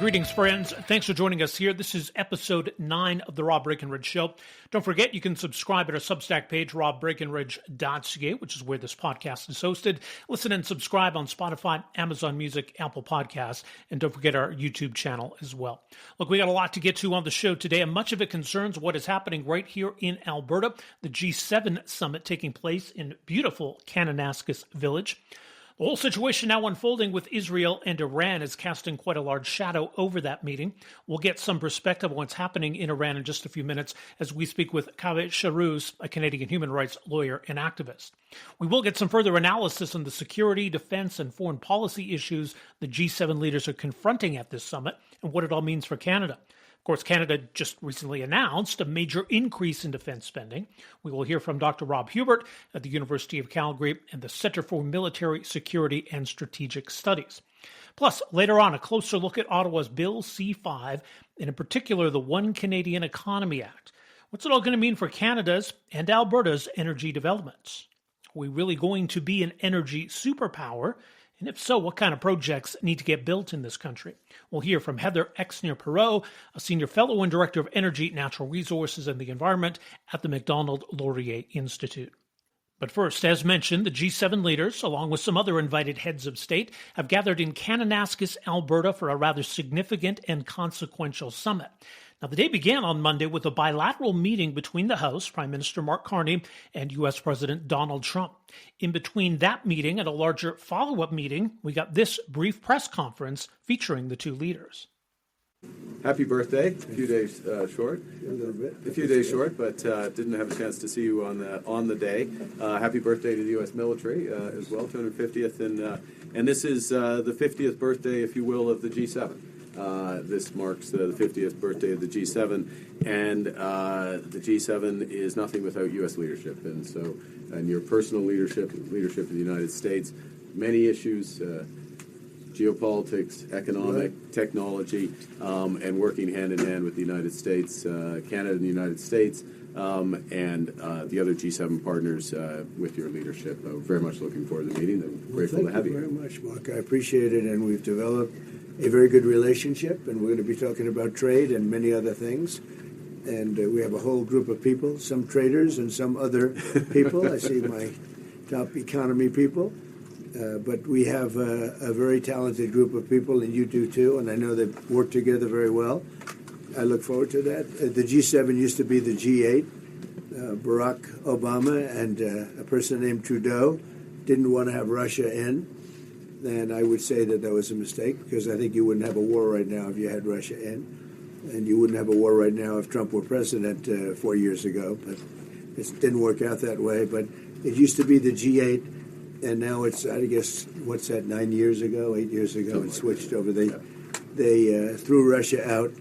Greetings, friends. Thanks for joining us here. This is episode 9 of the Rob Breakenridge Show. Don't forget, you can subscribe at our Substack page, robbreakenridge.ca, which is where this podcast is hosted. Listen and subscribe on Spotify, Amazon Music, Apple Podcasts, and don't forget our YouTube channel as well. Look, we got a lot to get to on the show today, and much of it concerns what is happening right here in Alberta, the G-7 summit taking place in beautiful Kananaskis Village. The whole situation now unfolding with Israel and Iran is casting quite a large shadow over that meeting. We'll get some perspective on what's happening in Iran in just a few minutes as we speak with Kaveh Shahrooz, a Canadian human rights lawyer and activist. We will get some further analysis on the security, defense, and foreign policy issues the G7 leaders are confronting at this summit and what it all means for Canada. Of course, Canada just recently announced a major increase in defense spending. We will hear from Dr. Rob Huebert at the University of Calgary and the Center for Military Security and Strategic Studies. Plus, later on, a closer look at Ottawa's Bill C-5, and in particular, the One Canadian Economy Act. What's it all going to mean for Canada's and Alberta's energy developments? Are we really going to be an energy superpower? And if so, what kind of projects need to get built in this country? We'll hear from Heather Exner-Pirot, a senior fellow and director of energy, natural resources, and the environment at the Macdonald-Laurier Institute. But first, as mentioned, the G7 leaders, along with some other invited heads of state, have gathered in Kananaskis, Alberta for a rather significant and consequential summit. Now, the day began on Monday with a bilateral meeting between the House, Prime Minister Mark Carney, and U.S. President Donald Trump. In between that meeting and a larger follow-up meeting, we got this brief press conference featuring the two leaders. Happy birthday. A few days short. A few days short, but didn't have a chance to see you on the day. Happy birthday to the U.S. military as well, 250th. And this is the 50th birthday, if you will, of the G7. This marks the 50th birthday of the G7, and the G7 is nothing without U.S. leadership. And your personal leadership of the United States, many issues, geopolitics, economic, technology, and working hand in hand with the United States, Canada and the United States, and the other G7 partners with your leadership. Very much looking forward to the meeting. I'm grateful to have you. Thank you very much, Mark. I appreciate it, and we've developed a very good relationship, and we're going to be talking about trade and many other things. And we have a whole group of people, some traders and some other people. I see my top economy people. But we have a very talented group of people, and you do too, and I know they work together very well. I look forward to that. The G7 used to be the G8. Barack Obama and a person named Trudeau didn't want to have Russia in. And I would say that was a mistake, because I think you wouldn't have a war right now if you had Russia in. And you wouldn't have a war right now if Trump were president 4 years ago. But it didn't work out that way. But it used to be the G8, and now it's, I guess, 8 years ago, it switched over. They threw Russia out,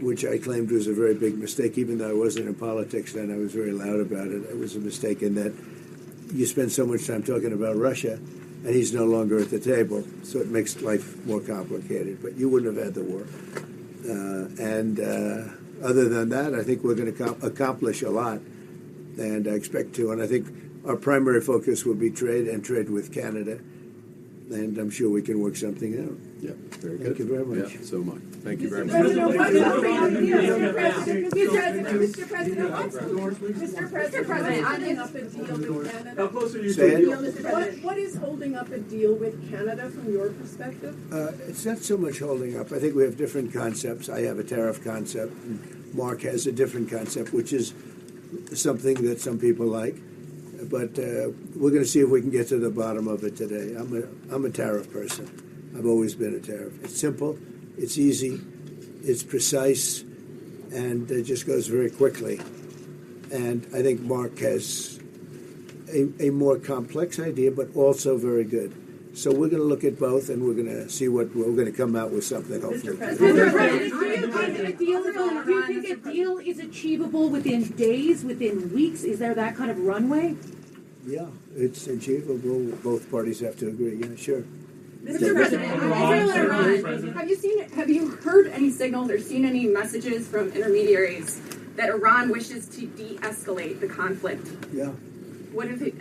which I claimed was a very big mistake. Even though I wasn't in politics then, I was very loud about it. It was a mistake in that you spend so much time talking about Russia, and he's no longer at the table, so it makes life more complicated. But you wouldn't have had the war. Other than that, I think we're going to accomplish a lot, and I expect to. And I think our primary focus will be trade and trade with Canada, and I'm sure we can work something out. Yeah, very good. Thank you very much. Yeah, so much. Thank you very much. Mr. President, holding up a deal with Canada. How close are you Say to it. a deal? What is holding up a deal with Canada from your perspective? It's not so much holding up. I think we have different concepts. I have a tariff concept, and Mark has a different concept, which is something that some people like. But we're going to see if we can get to the bottom of it today. I'm a tariff person. I've always been a tariff. It's simple, it's easy, it's precise, and it just goes very quickly. And I think Mark has a more complex idea, but also very good. So we're going to look at both, and we're going to see what we're going to come out with something, hopefully. Mr. President, do you think a deal is achievable within days, within weeks? Is there that kind of runway? Yeah, it's achievable. Both parties have to agree. Yeah, sure. Mr. President, Israel and Iran, have you heard any signals or seen any messages from intermediaries that Iran wishes to de-escalate the conflict? Yeah. What have you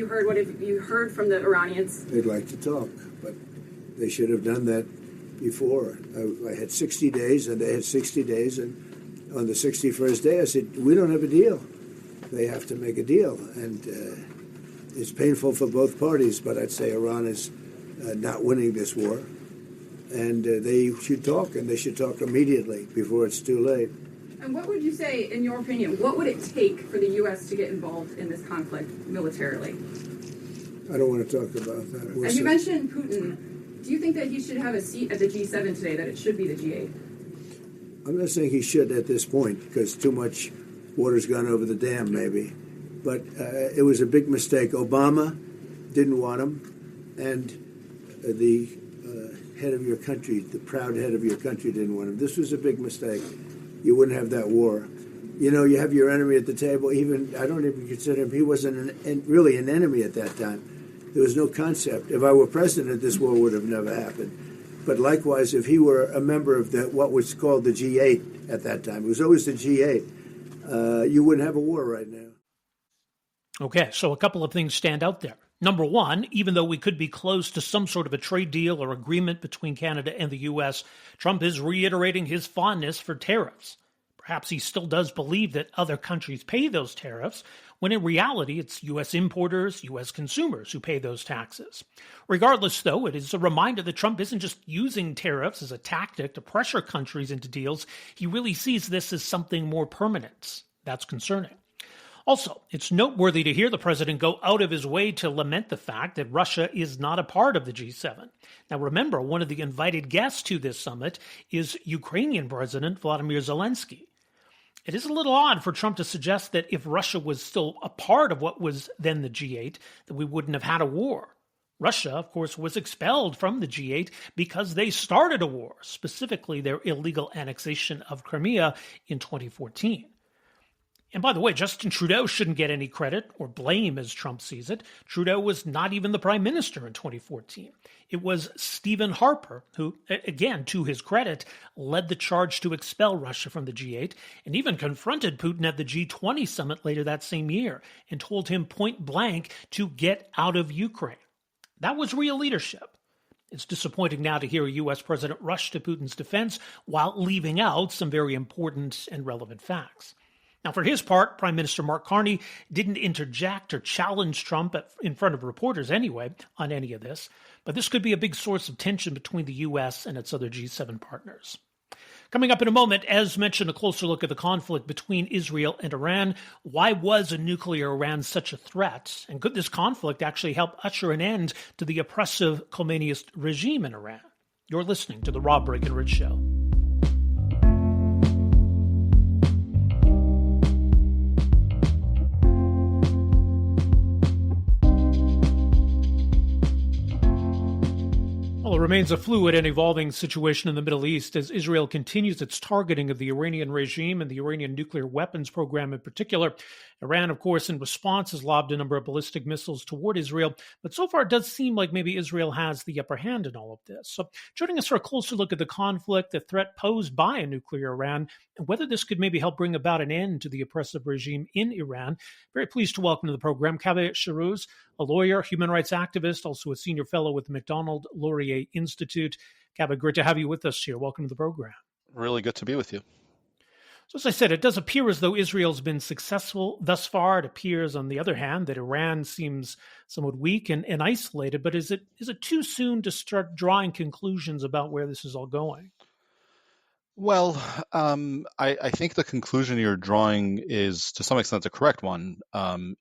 heard? What have you heard from the Iranians? They'd like to talk, but they should have done that before. I had 60 days, and they had 60 days, and on the 61st day, I said, we don't have a deal. They have to make a deal, and it's painful for both parties, but I'd say Iran is not winning this war, and they should talk, and they should talk immediately before it's too late. And what would you say, in your opinion, what would it take for the U.S. to get involved in this conflict militarily? I don't want to talk about that. As you mentioned Putin, do you think that he should have a seat at the G7 today, that it should be the G8? I'm not saying he should at this point, because too much water's gone over the dam, maybe. But it was a big mistake. Obama didn't want him, and the head of your country, the proud head of your country, didn't want him. This was a big mistake. You wouldn't have that war. You know, you have your enemy at the table. Even I don't even consider him. He wasn't really an enemy at that time. There was no concept. If I were president, this war would have never happened. But likewise, if he were a member of what was called the G8 at that time, it was always the G8, you wouldn't have a war right now. Okay, so a couple of things stand out there. Number one, even though we could be close to some sort of a trade deal or agreement between Canada and the U.S., Trump is reiterating his fondness for tariffs. Perhaps he still does believe that other countries pay those tariffs, when in reality it's U.S. importers, U.S. consumers who pay those taxes. Regardless, though, it is a reminder that Trump isn't just using tariffs as a tactic to pressure countries into deals. He really sees this as something more permanent. That's concerning. Also, it's noteworthy to hear the president go out of his way to lament the fact that Russia is not a part of the G7. Now remember, one of the invited guests to this summit is Ukrainian President Vladimir Zelensky. It is a little odd for Trump to suggest that if Russia was still a part of what was then the G8, that we wouldn't have had a war. Russia, of course, was expelled from the G8 because they started a war, specifically their illegal annexation of Crimea in 2014. And by the way, Justin Trudeau shouldn't get any credit or blame as Trump sees it. Trudeau was not even the prime minister in 2014. It was Stephen Harper who, again, to his credit, led the charge to expel Russia from the G8 and even confronted Putin at the G20 summit later that same year and told him point blank to get out of Ukraine. That was real leadership. It's disappointing now to hear a U.S. president rush to Putin's defense while leaving out some very important and relevant facts. Now, for his part, Prime Minister Mark Carney didn't interject or challenge Trump in front of reporters anyway on any of this, but this could be a big source of tension between the U.S. and its other G7 partners. Coming up in a moment, as mentioned, a closer look at the conflict between Israel and Iran. Why was a nuclear Iran such a threat? And could this conflict actually help usher an end to the oppressive Khomeiniist regime in Iran? You're listening to The Rob Breakenridge Show. Well, it remains a fluid and evolving situation in the Middle East as Israel continues its targeting of the Iranian regime and the Iranian nuclear weapons program in particular. Iran, of course, in response, has lobbed a number of ballistic missiles toward Israel, but so far it does seem like maybe Israel has the upper hand in all of this. So joining us for a closer look at the conflict, the threat posed by a nuclear Iran, and whether this could maybe help bring about an end to the oppressive regime in Iran, very pleased to welcome to the program Kaveh Shahrooz, a lawyer, human rights activist, also a senior fellow with the Macdonald-Laurier Institute. Kaveh, great to have you with us here. Welcome to the program. Really good to be with you. So as I said, it does appear as though Israel's been successful thus far. It appears, on the other hand, that Iran seems somewhat weak and isolated. But is it too soon to start drawing conclusions about where this is all going? Well, I think the conclusion you're drawing is, to some extent, the correct one.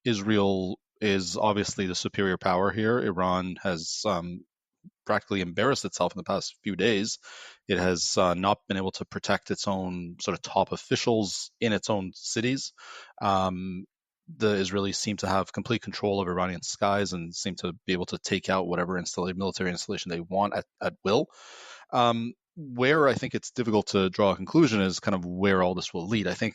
Israel is obviously the superior power here. Iran has practically embarrassed itself in the past few days. It has not been able to protect its own sort of top officials in its own cities. The Israelis seem to have complete control of Iranian skies and seem to be able to take out whatever military installation they want at will. Where I think it's difficult to draw a conclusion is kind of where all this will lead. I think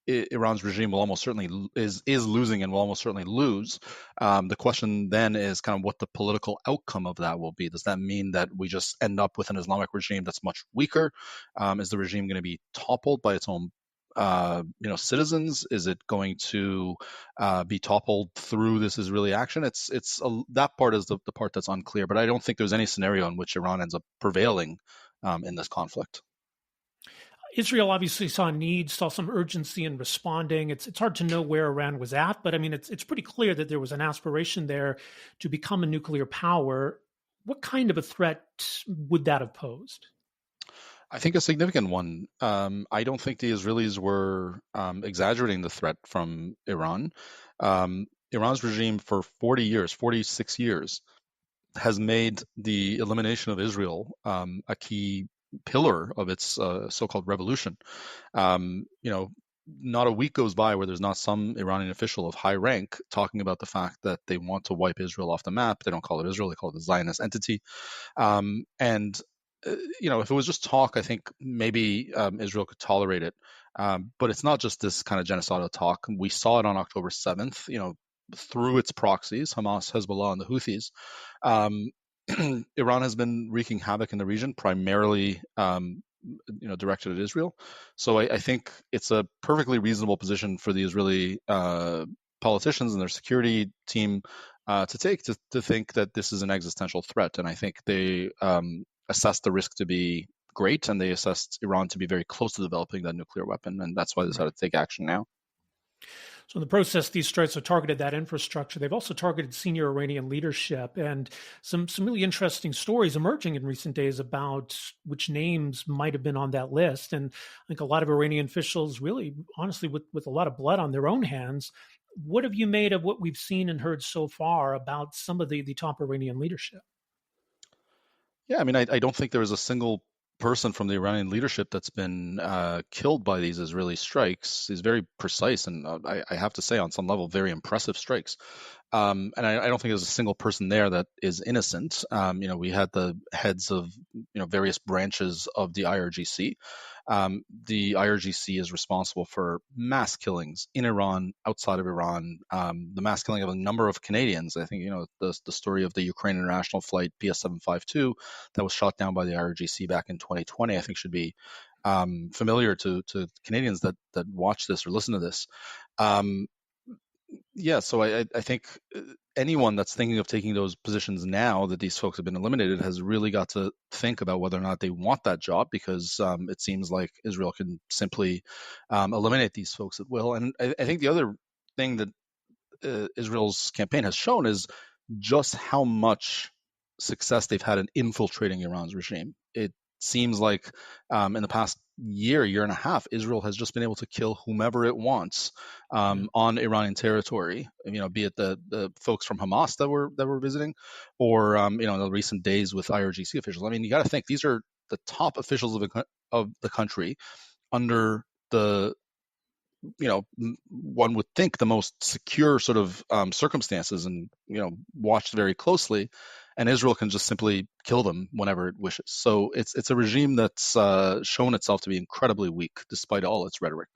Iran's regime will almost certainly is losing and will almost certainly lose. The question then is kind of what the political outcome of that will be. Does that mean that we just end up with an Islamic regime that's much weaker? Is the regime going to be toppled by its own citizens? Is it going to be toppled through this Israeli action? That part is the part that's unclear. But I don't think there's any scenario in which Iran ends up prevailing in this conflict. Israel obviously saw some urgency in responding. It's hard to know where Iran was at, but I mean, it's pretty clear that there was an aspiration there to become a nuclear power. What kind of a threat would that have posed? I think a significant one. I don't think the Israelis were exaggerating the threat from Iran. Iran's regime for 46 years, has made the elimination of Israel a key pillar of its so-called revolution. Not a week goes by where there's not some Iranian official of high rank talking about the fact that they want to wipe Israel off the map. They don't call it Israel; they call it a Zionist entity. If it was just talk, I think maybe Israel could tolerate it. But it's not just this kind of genocidal talk. We saw it on October 7th, through its proxies, Hamas, Hezbollah, and the Houthis. Iran has been wreaking havoc in the region, primarily directed at Israel. So I think it's a perfectly reasonable position for the Israeli politicians and their security team to take to think that this is an existential threat. And I think they assessed the risk to be great, and they assessed Iran to be very close to developing that nuclear weapon, and that's why they decided to take action now. So in the process, these strikes have targeted that infrastructure. They've also targeted senior Iranian leadership, and some really interesting stories emerging in recent days about which names might have been on that list. And I think a lot of Iranian officials really, honestly, with a lot of blood on their own hands. What have you made of what we've seen and heard so far about some of the top Iranian leadership? Yeah, I mean, I don't think there was a single person from the Iranian leadership that's been killed by these Israeli strikes. Is very precise and I have to say, on some level, very impressive strikes. And I don't think there's a single person there that is innocent. We had the heads of various branches of the IRGC. The IRGC is responsible for mass killings in Iran, outside of Iran, the mass killing of a number of Canadians. I think, the story of the Ukraine International flight PS752 that was shot down by the IRGC back in 2020, I think should be familiar to Canadians that watch this or listen to this. So I think anyone that's thinking of taking those positions now that these folks have been eliminated has really got to think about whether or not they want that job, because it seems like Israel can simply eliminate these folks at will. And I think the other thing that Israel's campaign has shown is just how much success they've had in infiltrating Iran's regime. It seems like in the past year and a half, Israel has just been able to kill whomever it wants on Iranian territory. Be it the folks from Hamas that were visiting, or in the recent days with IRGC officials. I mean, you got to think these are the top officials of the country under the one would think the most secure sort of circumstances, and watched very closely. And Israel can just simply kill them whenever it wishes. So it's a regime that's shown itself to be incredibly weak, despite all its rhetoric.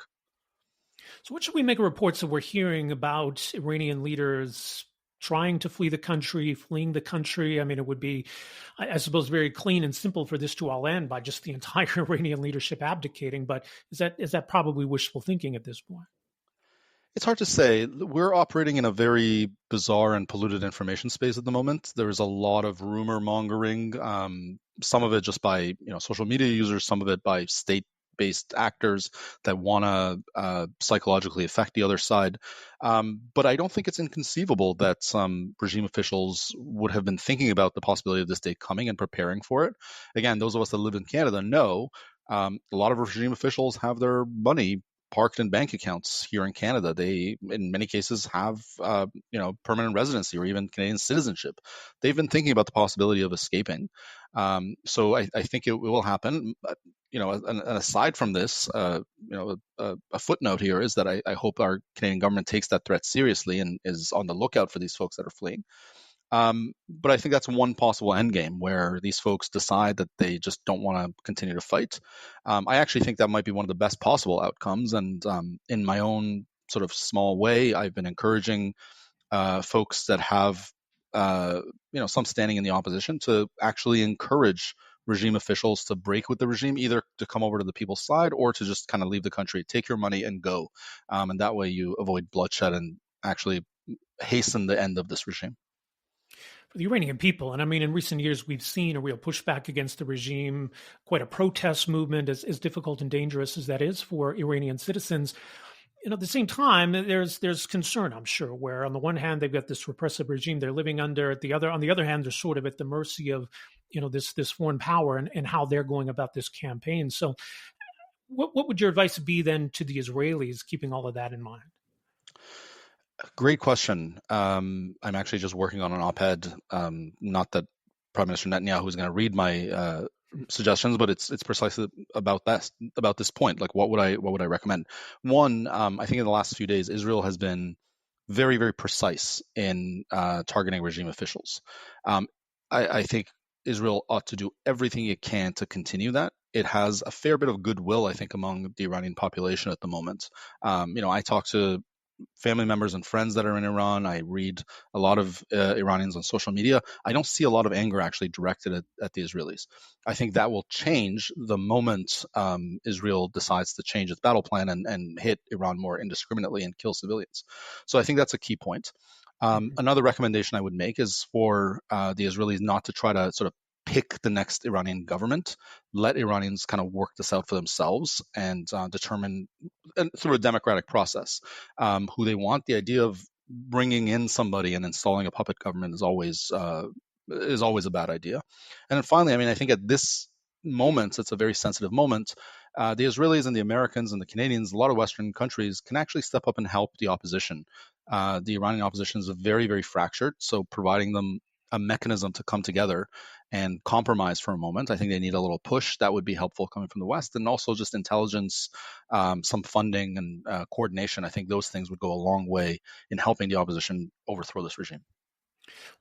So what should we make of reports that we're hearing about Iranian leaders trying to flee the country, fleeing the country? I mean, it would be, I suppose, very clean and simple for this to all end by just the entire Iranian leadership abdicating. But is that probably wishful thinking at this point? It's hard to say. We're operating in a very bizarre and polluted information space at the moment. There's a lot of rumor mongering, some of it just by social media users, some of it by state-based actors that want to psychologically affect the other side. But I don't think it's inconceivable that some regime officials would have been thinking about the possibility of this day coming and preparing for it. Again, those of us that live in Canada know a lot of regime officials have their money parked in bank accounts here in Canada. They, in many cases, have permanent residency or even Canadian citizenship. They've been thinking about the possibility of escaping. So I think it will happen. And aside from this, a footnote here is that I hope our Canadian government takes that threat seriously and is on the lookout for these folks that are fleeing. But I think that's one possible endgame where these folks decide that they just don't want to continue to fight. I actually think that might be one of the best possible outcomes. And in my own sort of small way, I've been encouraging folks that have some standing in the opposition to actually encourage regime officials to break with the regime, either to come over to the people's side or to just kind of leave the country, take your money and go. And that way you avoid bloodshed and actually hasten the end of this regime. For the Iranian people, and I mean, in recent years, we've seen a real pushback against the regime, quite a protest movement, as difficult and dangerous as that is for Iranian citizens. At the same time, there's concern, I'm sure, where on the one hand they've got this repressive regime they're living under, on the other hand they're sort of at the mercy of this foreign power and how they're going about this campaign. So, what would your advice be then to the Israelis, keeping all of that in mind? Great question. I'm actually just working on an op-ed. Not that Prime Minister Netanyahu is going to read my suggestions, but it's precisely about this point. Like, what would I recommend? One, I think in the last few days, Israel has been very, very precise in targeting regime officials. I think Israel ought to do everything it can to continue that. It has a fair bit of goodwill, I think, among the Iranian population at the moment. I talk to family members and friends that are in Iran. I read a lot of Iranians on social media. I don't see a lot of anger actually directed at the Israelis. I think that will change the moment Israel decides to change its battle plan and hit Iran more indiscriminately and kill civilians. So I think that's a key point. Another recommendation I would make is for the Israelis not to try to sort of pick the next Iranian government. Let Iranians kind of work this out for themselves and determine through a democratic process who they want. The idea of bringing in somebody and installing a puppet government is always a bad idea. And then finally, I mean, I think at this moment, it's a very sensitive moment. The Israelis and the Americans and the Canadians, a lot of Western countries can actually step up and help the opposition. The Iranian opposition is very, very fractured. So providing them a mechanism to come together and compromise for a moment, I think they need a little push. That would be helpful coming from the West, and also just intelligence, some funding and coordination. I think those things would go a long way in helping the opposition overthrow this regime.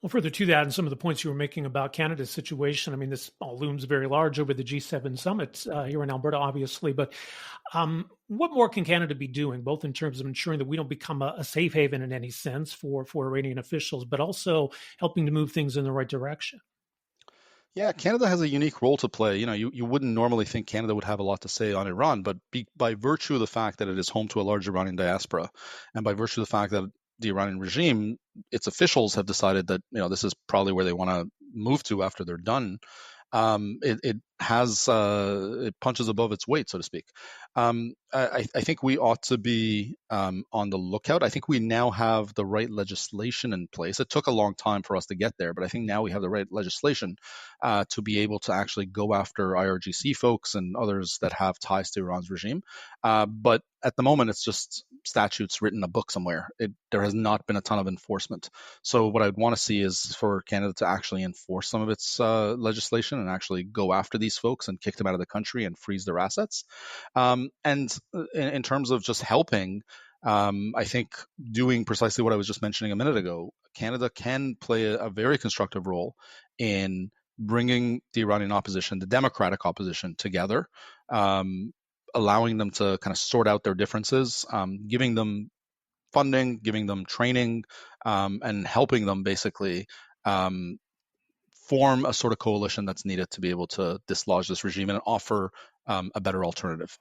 Well, further to that, and some of the points you were making about Canada's situation, I mean, this all looms very large over the G7 summit here in Alberta, obviously. But what more can Canada be doing, both in terms of ensuring that we don't become a safe haven in any sense for Iranian officials, but also helping to move things in the right direction? Yeah, Canada has a unique role to play. You wouldn't normally think Canada would have a lot to say on Iran, but by virtue of the fact that it is home to a large Iranian diaspora, and by virtue of the fact that the Iranian regime, its officials have decided that this is probably where they want to move to after they're done. It punches above its weight, so to speak. I think we ought to be on the lookout. I think we now have the right legislation in place. It took a long time for us to get there, but I think now we have the right legislation to be able to actually go after IRGC folks and others that have ties to Iran's regime. But at the moment, it's just statutes written in a book somewhere. There has not been a ton of enforcement. So what I'd want to see is for Canada to actually enforce some of its legislation and actually go after these folks and kick them out of the country and freeze their assets. And in terms of just helping, I think doing precisely what I was just mentioning a minute ago, Canada can play a very constructive role in bringing the Iranian opposition, the democratic opposition, together, allowing them to kind of sort out their differences, giving them funding, giving them training, and helping them basically form a sort of coalition that's needed to be able to dislodge this regime and offer a better alternative.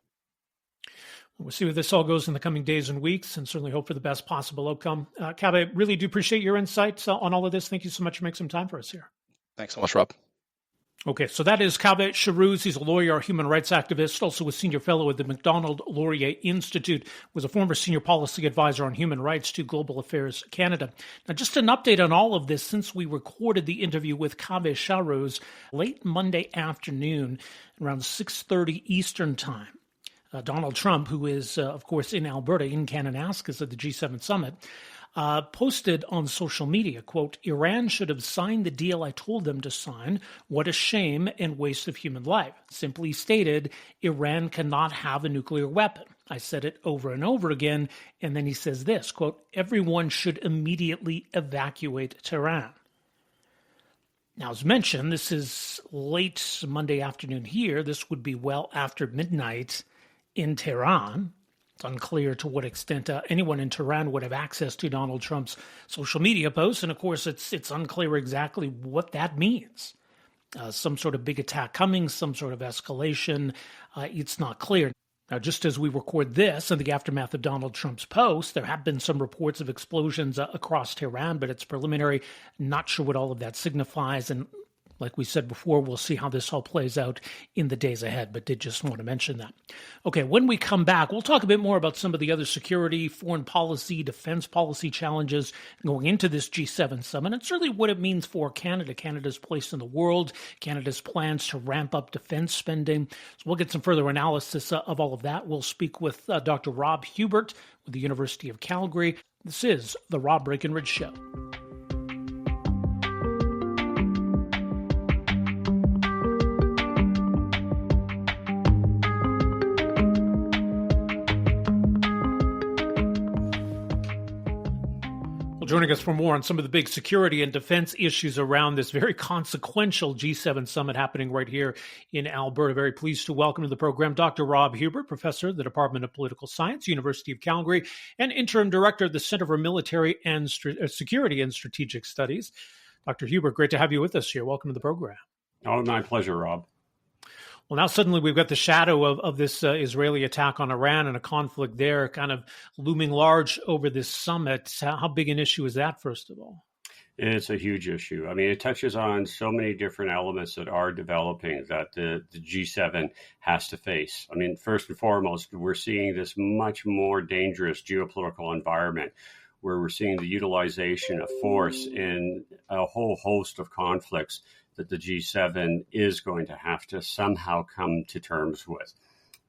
We'll see where this all goes in the coming days and weeks, and certainly hope for the best possible outcome. Kaveh, really do appreciate your insights on all of this. Thank you so much for making some time for us here. Thanks so much, Rob. Okay, so that is Kaveh Shahrooz. He's a lawyer, human rights activist, also a senior fellow at the Macdonald-Laurier Institute, was a former senior policy advisor on human rights to Global Affairs Canada. Now, just an update on all of this since we recorded the interview with Kaveh Shahrooz late Monday afternoon, around 6:30 Eastern Time. Donald Trump, who is, of course, in Alberta, in Kananaskis at the G7 summit, posted on social media, quote, "Iran should have signed the deal I told them to sign. What a shame and waste of human life." Simply stated, Iran cannot have a nuclear weapon. I said it over and over again. And then he says this, quote, "Everyone should immediately evacuate Tehran." Now, as mentioned, this is late Monday afternoon here. This would be well after midnight in Tehran. It's unclear to what extent anyone in Tehran would have access to Donald Trump's social media posts. And of course, it's unclear exactly what that means. some sort of big attack coming, some sort of escalation. It's not clear. Now, just as we record this in the aftermath of Donald Trump's post, there have been some reports of explosions across Tehran, but it's preliminary. Not sure what all of that signifies. And like we said before, we'll see how this all plays out in the days ahead, but did just want to mention that. Okay, when we come back, we'll talk a bit more about some of the other security, foreign policy, defense policy challenges going into this G7 summit, and certainly what it means for Canada, Canada's place in the world, Canada's plans to ramp up defense spending. So we'll get some further analysis of all of that. We'll speak with Dr. Rob Huebert with the University of Calgary. This is the Rob Breakenridge Show. Joining us for more on some of the big security and defense issues around this very consequential G7 summit happening right here in Alberta. Very pleased to welcome to the program Dr. Rob Huebert, professor at the Department of Political Science, University of Calgary, and interim director of the Center for Military and Security and Strategic Studies. Dr. Huebert, great to have you with us here. Welcome to the program. Oh, my pleasure, Rob. Well, now suddenly we've got the shadow of this Israeli attack on Iran and a conflict there kind of looming large over this summit. How big an issue is that, first of all? It's a huge issue. I mean, it touches on so many different elements that are developing that the G7 has to face. I mean, first and foremost, we're seeing this much more dangerous geopolitical environment where we're seeing the utilization of force in a whole host of conflicts that the G7 is going to have to somehow come to terms with.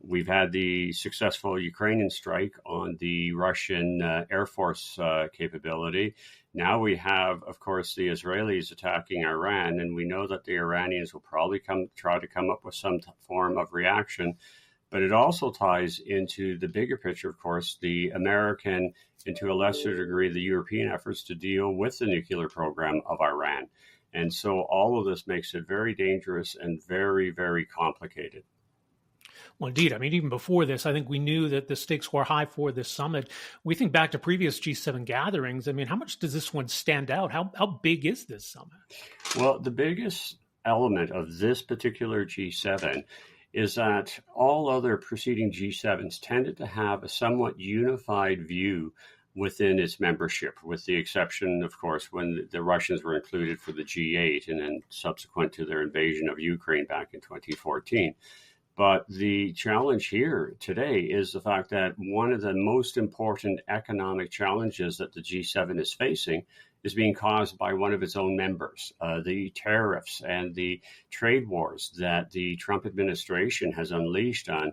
We've had the successful Ukrainian strike on the Russian Air Force capability. Now we have, of course, the Israelis attacking Iran, and we know that the Iranians will probably try to come up with some form of reaction. But it also ties into the bigger picture, of course, the American, and to a lesser degree, the European efforts to deal with the nuclear program of Iran. And so all of this makes it very dangerous and very, very complicated. Well, indeed. I mean, even before this, I think we knew that the stakes were high for this summit. We think back to previous G7 gatherings. I mean, how much does this one stand out? How big is this summit? Well, the biggest element of this particular G7 is that all other preceding G7s tended to have a somewhat unified view within its membership, with the exception, of course, when the Russians were included for the G8 and then subsequent to their invasion of Ukraine back in 2014. But the challenge here today is the fact that one of the most important economic challenges that the G7 is facing is being caused by one of its own members. The tariffs and the trade wars that the Trump administration has unleashed on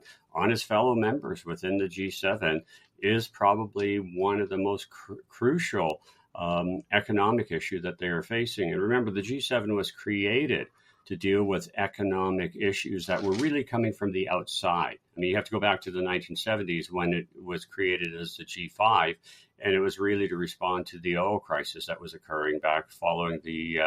its fellow members within the G7 is probably one of the most crucial economic issue that they are facing. And remember, the G7 was created to deal with economic issues that were really coming from the outside. I mean, you have to go back to the 1970s when it was created as the G5, and it was really to respond to the oil crisis that was occurring back following the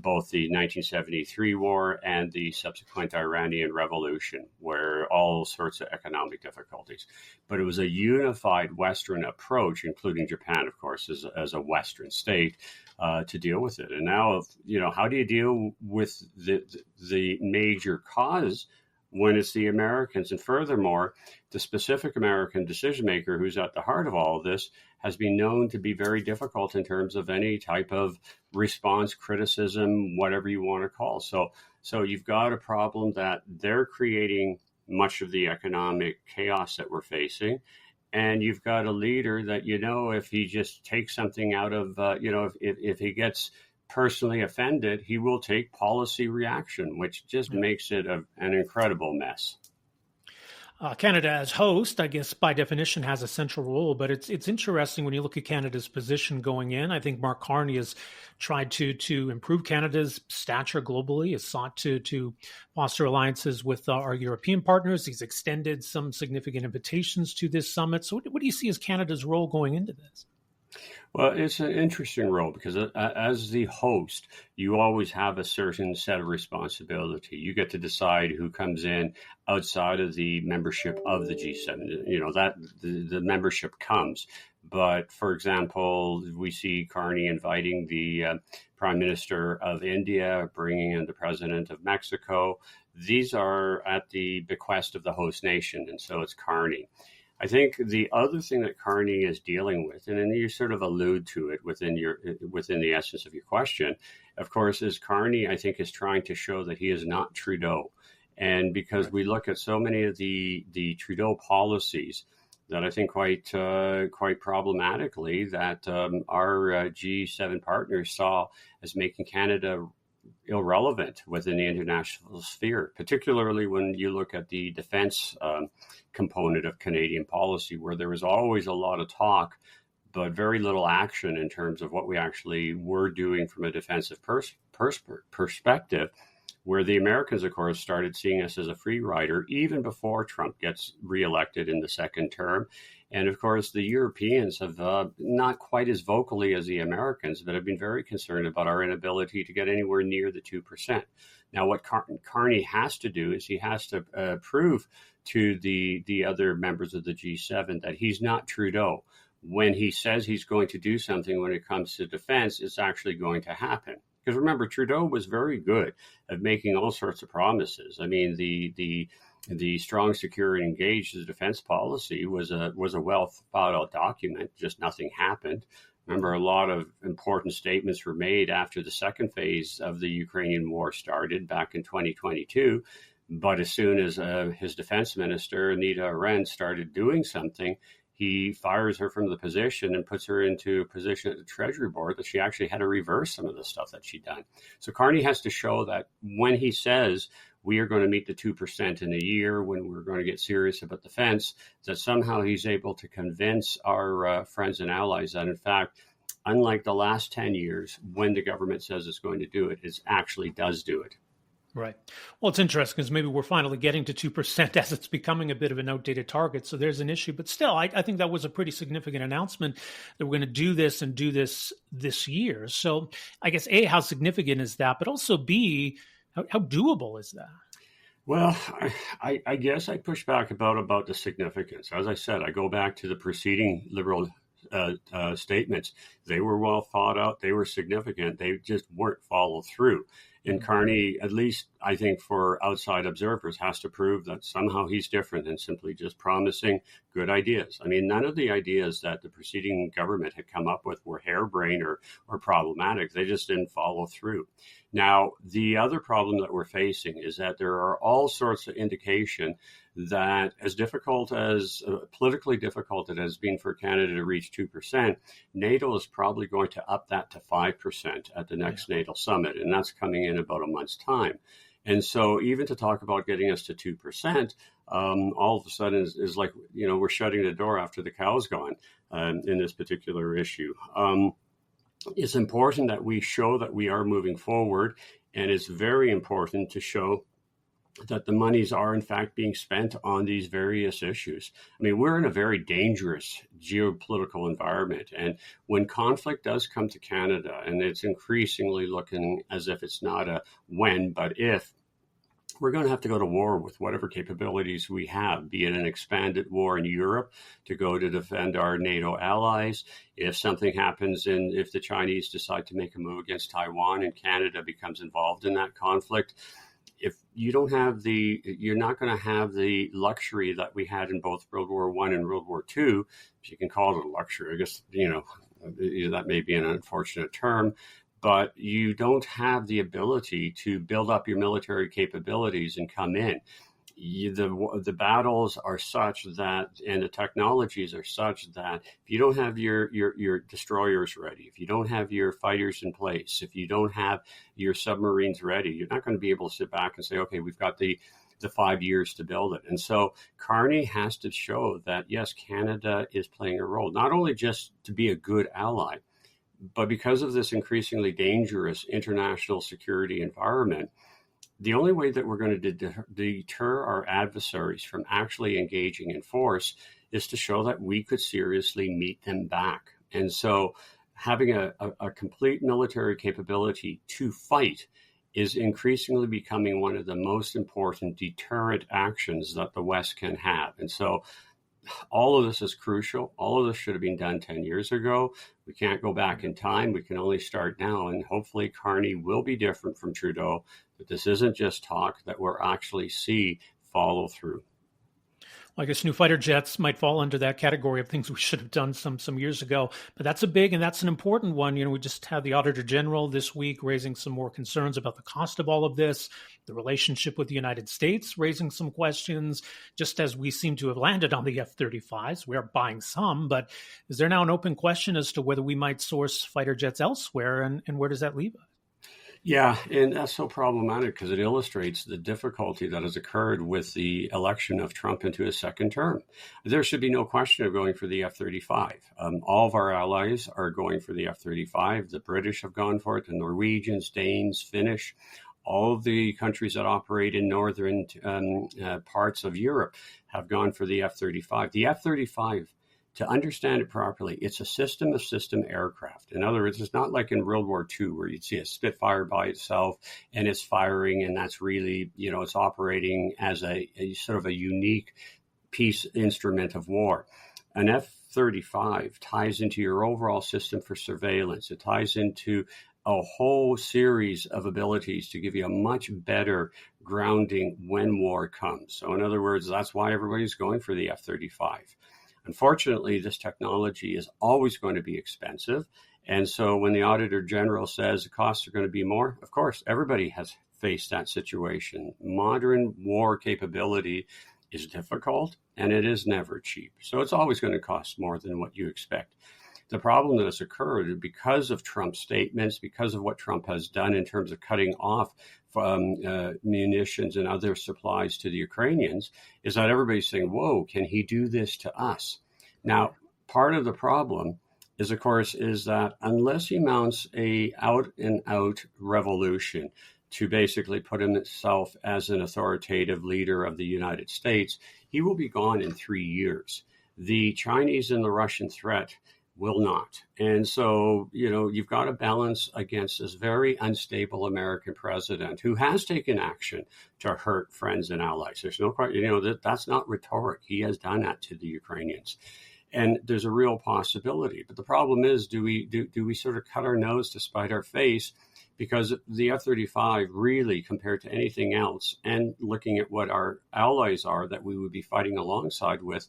both the 1973 war and the subsequent Iranian Revolution, where all sorts of economic difficulties. But it was a unified Western approach, including Japan, of course, as a Western state, to deal with it. And now, how do you deal with the major cause when it's the Americans? And furthermore, the specific American decision maker who's at the heart of all of this has been known to be very difficult in terms of any type of response, criticism, whatever you want to call. So you've got a problem that they're creating much of the economic chaos that we're facing. And you've got a leader that, if he just takes something out of, if he gets personally offended, he will take policy reaction, which just makes it an incredible mess. Canada as host, I guess by definition, has a central role, but it's interesting when you look at Canada's position going in. I think Mark Carney has tried to improve Canada's stature globally, has sought to foster alliances with our European partners. He's extended some significant invitations to this summit. So what do you see as Canada's role going into this? Well, it's an interesting role because as the host, you always have a certain set of responsibility. You get to decide who comes in outside of the membership of the G7. You know, that the membership comes. But for example, we see Carney inviting the Prime Minister of India, bringing in the President of Mexico. These are at the bequest of the host nation, and so it's Carney. I think the other thing that Carney is dealing with, and then you sort of allude to it within the essence of your question, of course, is Carney, I think, is trying to show that he is not Trudeau. And because we look at so many of the Trudeau policies that I think quite problematically that our G7 partners saw as making Canada irrelevant within the international sphere, particularly when you look at the defense component of Canadian policy, where there was always a lot of talk, but very little action in terms of what we actually were doing from a defensive perspective, where the Americans, of course, started seeing us as a free rider even before Trump gets reelected in the second term. And of course, the Europeans have not quite as vocally as the Americans, but have been very concerned about our inability to get anywhere near the 2%. Now, what Carney has to do is he has to prove to the other members of the G7 that he's not Trudeau. When he says he's going to do something when it comes to defense, it's actually going to happen. Because remember, Trudeau was very good at making all sorts of promises. I mean, the strong, secure, and engaged defense policy was a well thought out document. Just nothing happened. Remember, a lot of important statements were made after the second phase of the Ukrainian war started back in 2022. But as soon as his defense minister, Anita Arendt, started doing something, he fires her from the position and puts her into a position at the Treasury Board that she actually had to reverse some of the stuff that she'd done. So Carney has to show that when he says we are going to meet the 2% in a year, when we're going to get serious about defense, that somehow he's able to convince our friends and allies that, in fact, unlike the last 10 years, when the government says it's going to do it, it actually does do it. Right. Well, it's interesting because maybe we're finally getting to 2% as it's becoming a bit of an outdated target. So there's an issue. But still, I think that was a pretty significant announcement that we're going to do this and do this year. So I guess, A, how significant is that? But also, B, how doable is that? Well, I guess I push back about the significance. As I said, I go back to the preceding Liberal statements. They were well thought out. They were significant. They just weren't followed through. And Carney, at least I think for outside observers, has to prove that somehow he's different than simply just promising good ideas. I mean, none of the ideas that the preceding government had come up with were harebrained or problematic. They just didn't follow through. Now, the other problem that we're facing is that there are all sorts of indication that as difficult as politically difficult it has been for Canada to reach 2%, NATO is probably going to up that to 5% at the next NATO summit, and that's coming in about a month's time. And so even to talk about getting us to 2%, all of a sudden is like, we're shutting the door after the cow's gone in this particular issue. It's important that we show that we are moving forward, and it's very important to show that the monies are in fact being spent on these various issues. I mean, we're in a very dangerous geopolitical environment. And when conflict does come to Canada, and it's increasingly looking as if it's not a when, but if, we're going to have to go to war with whatever capabilities we have, be it an expanded war in Europe to go to defend our NATO allies. If something happens if the Chinese decide to make a move against Taiwan and Canada becomes involved in that conflict, if you don't have you're not going to have the luxury that we had in both World War I and World War II, if you can call it a luxury. I guess, that may be an unfortunate term, but you don't have the ability to build up your military capabilities and come in. The battles are such that, and the technologies are such that if you don't have your destroyers ready, if you don't have your fighters in place, if you don't have your submarines ready, you're not going to be able to sit back and say, okay, we've got the 5 years to build it. And so Carney has to show that, yes, Canada is playing a role, not only just to be a good ally, but because of this increasingly dangerous international security environment, the only way that we're going to deter our adversaries from actually engaging in force is to show that we could seriously meet them back. And so having a complete military capability to fight is increasingly becoming one of the most important deterrent actions that the West can have. And so all of this is crucial. All of this should have been done 10 years ago. We can't go back in time. We can only start now. And hopefully Carney will be different from Trudeau, that this isn't just talk, that we'll actually see follow through. Well, I guess new fighter jets might fall under that category of things we should have done some years ago. But that's a big and that's an important one. We just had the Auditor General this week raising some more concerns about the cost of all of this, the relationship with the United States, raising some questions, just as we seem to have landed on the F-35s. We are buying some, but is there now an open question as to whether we might source fighter jets elsewhere, and where does that leave us? Yeah, and that's so problematic because it illustrates the difficulty that has occurred with the election of Trump into his second term. There should be no question of going for the F-35. All of our allies are going for the F-35. The British have gone for it, the Norwegians, Danes, Finnish. All of the countries that operate in northern parts of Europe have gone for the F-35. The F-35, to understand it properly, it's a system of system aircraft. In other words, it's not like in World War II where you'd see a Spitfire by itself and it's firing, and that's really, it's operating as a sort of a unique piece instrument of war. An F-35 ties into your overall system for surveillance. It ties into a whole series of abilities to give you a much better grounding when war comes. So in other words, that's why everybody's going for the F-35. Unfortunately, this technology is always going to be expensive. And so when the Auditor General says the costs are going to be more, of course, everybody has faced that situation. Modern war capability is difficult, and it is never cheap. So it's always going to cost more than what you expect. The problem that has occurred because of Trump's statements, because of what Trump has done in terms of cutting off munitions and other supplies to the Ukrainians, is that everybody's saying, whoa, can he do this to us? Now, part of the problem is, of course, is that unless he mounts a out-and-out revolution to basically put himself as an authoritative leader of the United States, he will be gone in 3 years. The Chinese and the Russian threat will not. And so, you've got to balance against this very unstable American president who has taken action to hurt friends and allies. There's no question, that's not rhetoric. He has done that to the Ukrainians. And there's a real possibility. But the problem is, do we sort of cut our nose to spite our face? Because the F-35 really, compared to anything else, and looking at what our allies are that we would be fighting alongside with,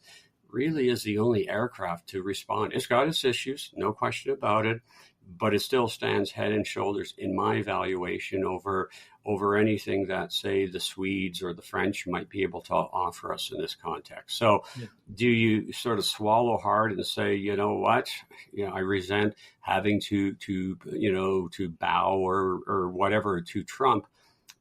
really is the only aircraft to respond. It's got its issues, no question about it, but it still stands head and shoulders, in my evaluation, over anything that, say, the Swedes or the French might be able to offer us in this context. So do you sort of swallow hard and say, you know what, I resent having to bow or whatever to Trump,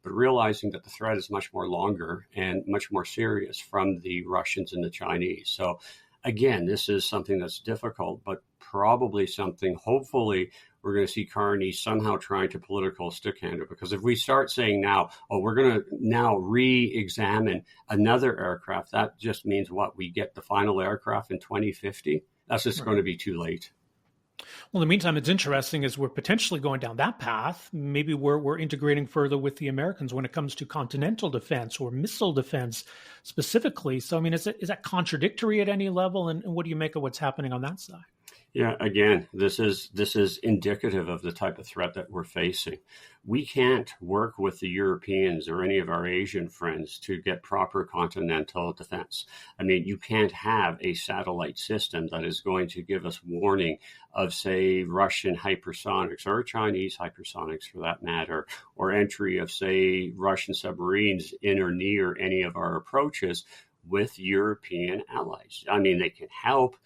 but realizing that the threat is much more longer and much more serious from the Russians and the Chinese. So again, this is something that's difficult, but probably something, hopefully, we're going to see Carney somehow trying to political stick handle. Because if we start saying now, we're going to now re-examine another aircraft, that just means what? We get the final aircraft in 2050? That's just going to be too late. Well, in the meantime, it's interesting as we're potentially going down that path. Maybe we're integrating further with the Americans when it comes to continental defense or missile defense specifically. So, is that contradictory at any level? And what do you make of what's happening on that side? Yeah, again, this is indicative of the type of threat that we're facing. We can't work with the Europeans or any of our Asian friends to get proper continental defense. You can't have a satellite system that is going to give us warning of, say, Russian hypersonics or Chinese hypersonics for that matter, or entry of, say, Russian submarines in or near any of our approaches with European allies. They can help,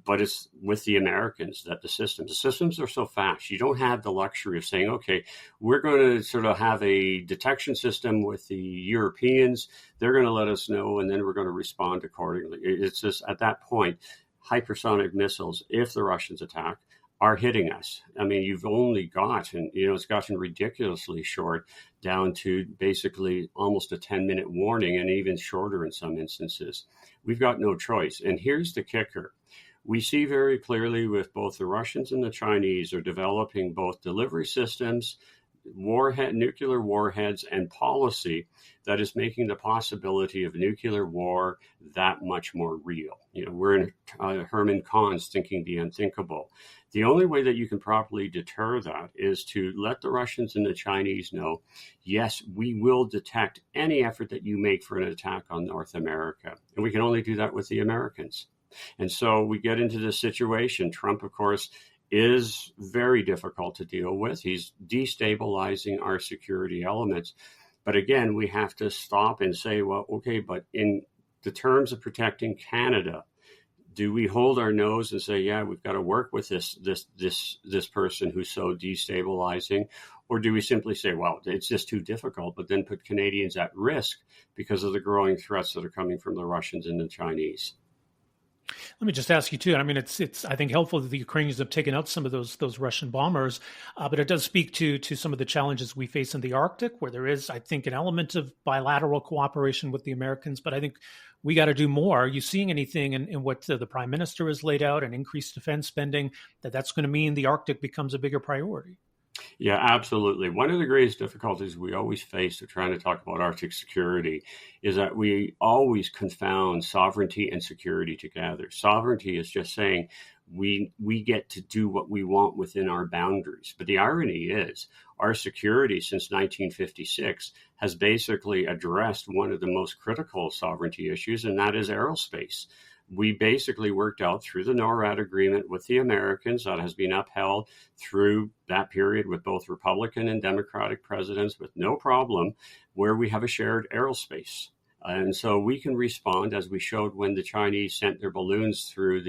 but it's with the Americans that the systems are so fast. You don't have the luxury of saying, okay, we're going to sort of have a detection system with the Europeans. They're going to let us know, and then we're going to respond accordingly. It's just at that point, hypersonic missiles, if the Russians attack, are hitting us. You've only gotten, it's gotten ridiculously short, down to basically almost a 10-minute warning, and even shorter in some instances. We've got no choice. And here's the kicker. We see very clearly with both the Russians and the Chinese are developing both delivery systems, nuclear warheads, and policy that is making the possibility of nuclear war that much more real. We're in Herman Kahn's Thinking the Unthinkable. The only way that you can properly deter that is to let the Russians and the Chinese know, yes, we will detect any effort that you make for an attack on North America. And we can only do that with the Americans. And so we get into this situation. Trump, of course, is very difficult to deal with. He's destabilizing our security elements. But again, we have to stop and say, well, okay, but in the terms of protecting Canada, do we hold our nose and say, yeah, we've got to work with this person who's so destabilizing? Or do we simply say, well, it's just too difficult, but then put Canadians at risk because of the growing threats that are coming from the Russians and the Chinese? Let me just ask you too. I mean, it's I think helpful that the Ukrainians have taken out some of those Russian bombers, but it does speak to some of the challenges we face in the Arctic, where there is, I think, an element of bilateral cooperation with the Americans. But I think we got to do more. Are you seeing anything in what the Prime Minister has laid out, and increased defense spending, that's going to mean the Arctic becomes a bigger priority? Yeah, absolutely. One of the greatest difficulties we always face to trying to talk about Arctic security is that we always confound sovereignty and security together. Sovereignty is just saying we get to do what we want within our boundaries. But the irony is our security since 1956 has basically addressed one of the most critical sovereignty issues, and that is aerospace. We basically worked out through the NORAD agreement with the Americans that has been upheld through that period with both Republican and Democratic presidents with no problem, where we have a shared aerospace. And so we can respond, as we showed when the Chinese sent their balloons through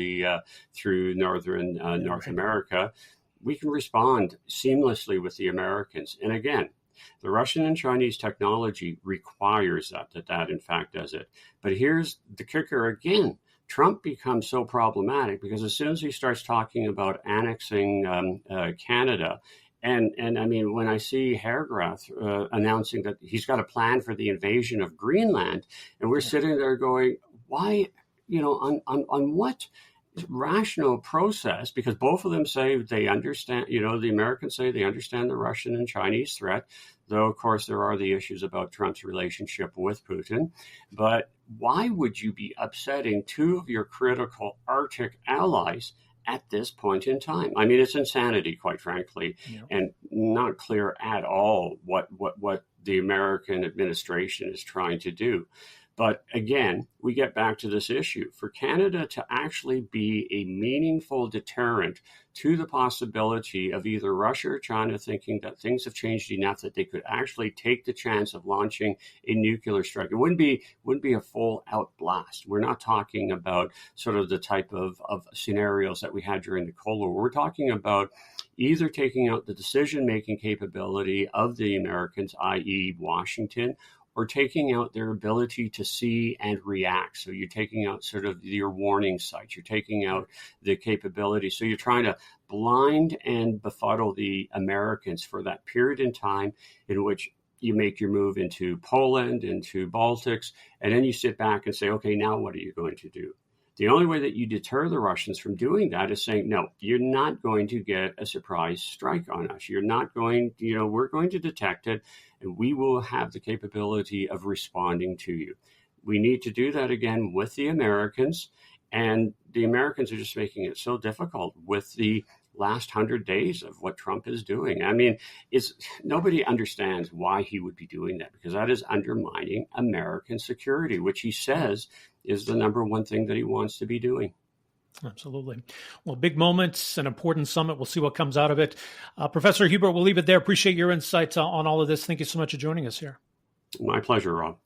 northern North America. We can respond seamlessly with the Americans. And again, the Russian and Chinese technology requires that in fact does it. But here's the kicker again. Trump becomes so problematic because as soon as he starts talking about annexing Canada, and I mean, when I see Haregrath announcing that he's got a plan for the invasion of Greenland, and we're sitting there going, why, on what rational process? Because both of them say they understand, the Americans say they understand the Russian and Chinese threat, though, of course, there are the issues about Trump's relationship with Putin. But why would you be upsetting two of your critical Arctic allies at this point in time? I mean, it's insanity, quite frankly, and not clear at all what the American administration is trying to do. But again, we get back to this issue. For Canada to actually be a meaningful deterrent to the possibility of either Russia or China thinking that things have changed enough that they could actually take the chance of launching a nuclear strike, it wouldn't be a full-out blast. We're not talking about sort of the type of scenarios that we had during the Cold War. We're talking about either taking out the decision-making capability of the Americans, i.e. Washington, or taking out their ability to see and react. So you're taking out sort of your warning sights. You're taking out the capability. So you're trying to blind and befuddle the Americans for that period in time in which you make your move into Poland, into Baltics, and then you sit back and say, okay, now what are you going to do? The only way that you deter the Russians from doing that is saying, no, you're not going to get a surprise strike on us. You're not going, we're going to detect it, and we will have the capability of responding to you. We need to do that again with the Americans, and the Americans are just making it so difficult with the last 100 days of what Trump is doing. I mean, nobody understands why he would be doing that, because that is undermining American security, which he says is the number one thing that he wants to be doing. Absolutely. Well, big moments, an important summit. We'll see what comes out of it. Professor Huebert, we'll leave it there. Appreciate your insights on all of this. Thank you so much for joining us here. My pleasure, Rob.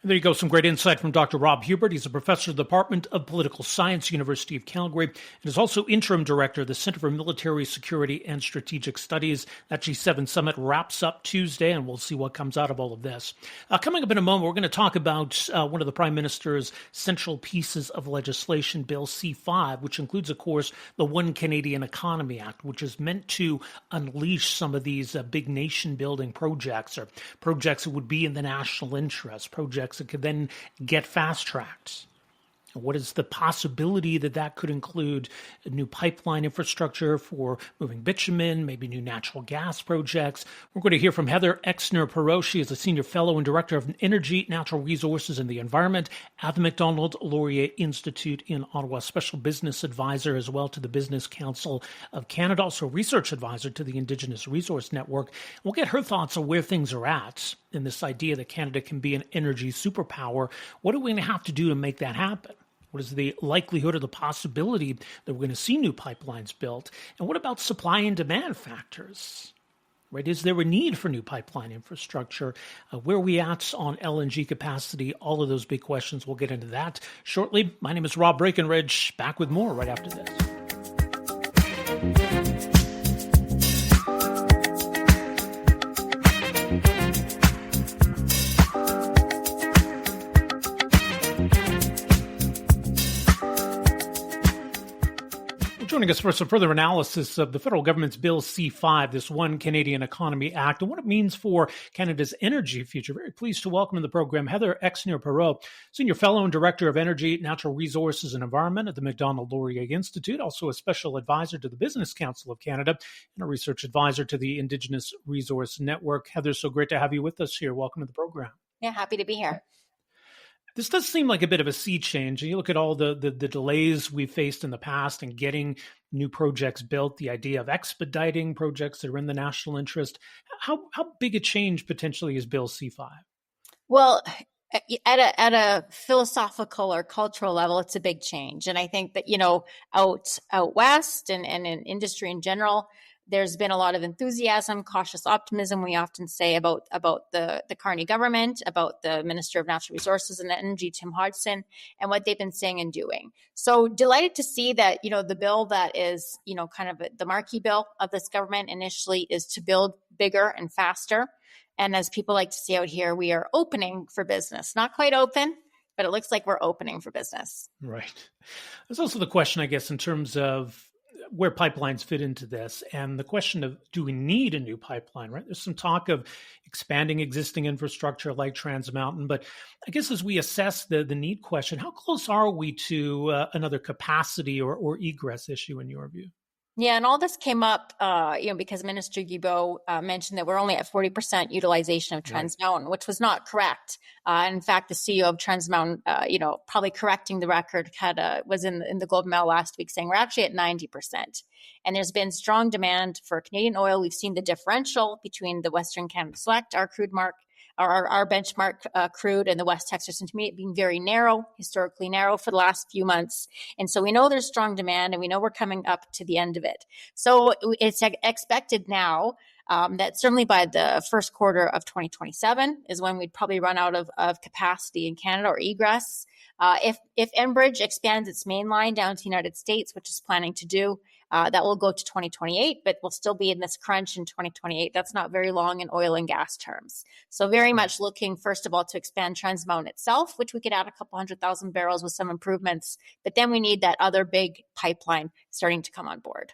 There you go. Some great insight from Dr. Rob Huebert. He's a professor of the Department of Political Science, University of Calgary, and is also interim director of the Center for Military Security and Strategic Studies. That G7 summit wraps up Tuesday, and we'll see what comes out of all of this. Coming up in a moment, we're going to talk about one of the Prime Minister's central pieces of legislation, Bill C-5, which includes, of course, the One Canadian Economy Act, which is meant to unleash some of these big nation-building projects, or projects that would be in the national interest, projects that could then get fast-tracked. What is the possibility that that could include a new pipeline infrastructure for moving bitumen, maybe new natural gas projects? We're going to hear from Heather Exner-Pirot. She is a senior fellow and director of energy, natural resources, and the environment at the Macdonald-Laurier Institute in Ottawa, special business advisor as well to the Business Council of Canada, also research advisor to the Indigenous Resource Network. We'll get her thoughts on where things are at in this idea that Canada can be an energy superpower. What are we going to have to do to make that happen? What is the likelihood or the possibility that we're going to see new pipelines built? And what about supply and demand factors? Right? Is there a need for new pipeline infrastructure? Where are we at on LNG capacity? All of those big questions. We'll get into that shortly. My name is Rob Breakenridge. Back with more right after this. Joining us for some further analysis of the federal government's Bill C-5, this One Canadian Economy Act, and what it means for Canada's energy future. Very pleased to welcome to the program Heather Exner-Pirot, Senior Fellow and Director of Energy, Natural Resources and Environment at the Macdonald-Laurier Institute, also a Special Advisor to the Business Council of Canada, and a Research Advisor to the Indigenous Resource Network. Heather, so great to have you with us here. Welcome to the program. Yeah, happy to be here. This does seem like a bit of a sea change. You look at all the delays we've faced in the past and getting new projects built, the idea of expediting projects that are in the national interest. How big a change potentially is Bill C-5? Well, at a philosophical or cultural level, it's a big change. And I think that, out west and in industry in general, there's been a lot of enthusiasm, cautious optimism, we often say about the Carney government, about the Minister of Natural Resources and Energy, Tim Hodgson, and what they've been saying and doing. So delighted to see that, the bill that is, kind of the marquee bill of this government initially is to build bigger and faster. And as people like to say out here, we are opening for business. Not quite open, but it looks like we're opening for business. Right. There's also the question, I guess, in terms of where pipelines fit into this, and the question of, do we need a new pipeline, right? There's some talk of expanding existing infrastructure like Trans Mountain, but I guess as we assess the need question, how close are we to another capacity or egress issue in your view? Yeah, and all this came up, because Minister Guilbeault mentioned that we're only at 40% utilization of Trans Mountain, which was not correct. In fact, the CEO of Trans Mountain, probably correcting the record, was in the Globe and Mail last week saying we're actually at 90%. And there's been strong demand for Canadian oil. We've seen the differential between the Western Canada Select, our crude mark, our benchmark crude, and the West Texas Intermediate being very narrow, historically narrow for the last few months. And so we know there's strong demand and we know we're coming up to the end of it. So it's expected now that certainly by the first quarter of 2027 is when we'd probably run out of capacity in Canada or egress. If Enbridge expands its main line down to the United States, which is planning to do, that will go to 2028, but we'll still be in this crunch in 2028. That's not very long in oil and gas terms. So very much looking, first of all, to expand Trans Mountain itself, which we could add a couple 100,000 barrels with some improvements. But then we need that other big pipeline starting to come on board.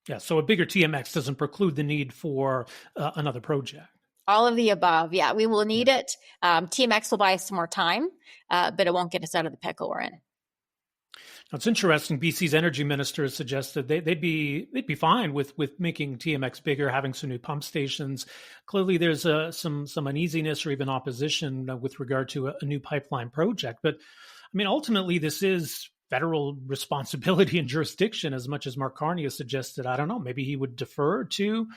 Yeah, so a bigger TMX doesn't preclude the need for another project. All of the above. Yeah, we will need it. TMX will buy us some more time, but it won't get us out of the pickle we're in. Now, it's interesting. BC's energy minister has suggested they'd be fine with making TMX bigger, having some new pump stations. Clearly, there's some uneasiness or even opposition with regard to a new pipeline project. But I mean, ultimately, this is federal responsibility and jurisdiction. As much as Mark Carney has suggested, I don't know, maybe he would defer to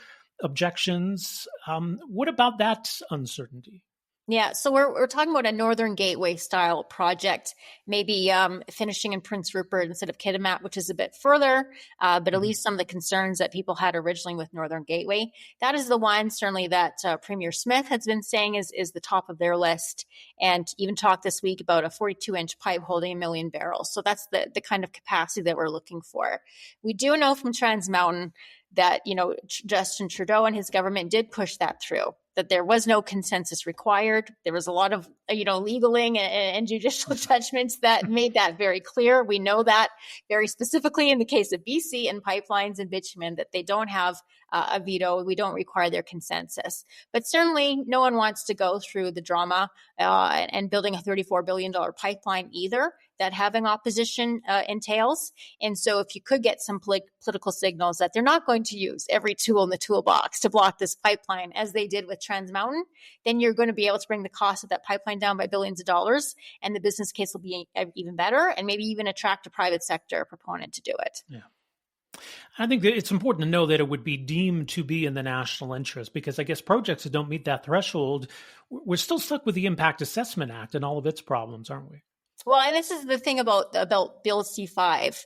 objections. What about that uncertainty? Yeah, so we're talking about a Northern Gateway style project, maybe finishing in Prince Rupert instead of Kitimat, which is a bit further, but at least some of the concerns that people had originally with Northern Gateway. That is the one certainly that Premier Smith has been saying is the top of their list, and even talked this week about a 42-inch pipe holding 1 million barrels. So that's the kind of capacity that we're looking for. We do know from Trans Mountain that, Justin Trudeau and his government did push that through, that there was no consensus required. There was a lot of, legaling and judicial judgments that made that very clear. We know that very specifically in the case of BC and pipelines and bitumen, that they don't have a veto. We don't require their consensus. But certainly no one wants to go through the drama and building a $34 billion pipeline either that having opposition entails. And so if you could get some political signals that they're not going to use every tool in the toolbox to block this pipeline, as they did with Trans Mountain, then you're going to be able to bring the cost of that pipeline down by billions of dollars, and the business case will be even better, and maybe even attract a private sector proponent to do it. Yeah. I think that it's important to know that it would be deemed to be in the national interest, because I guess projects that don't meet that threshold, we're still stuck with the Impact Assessment Act and all of its problems, aren't we? Well, and this is the thing about Bill C-5.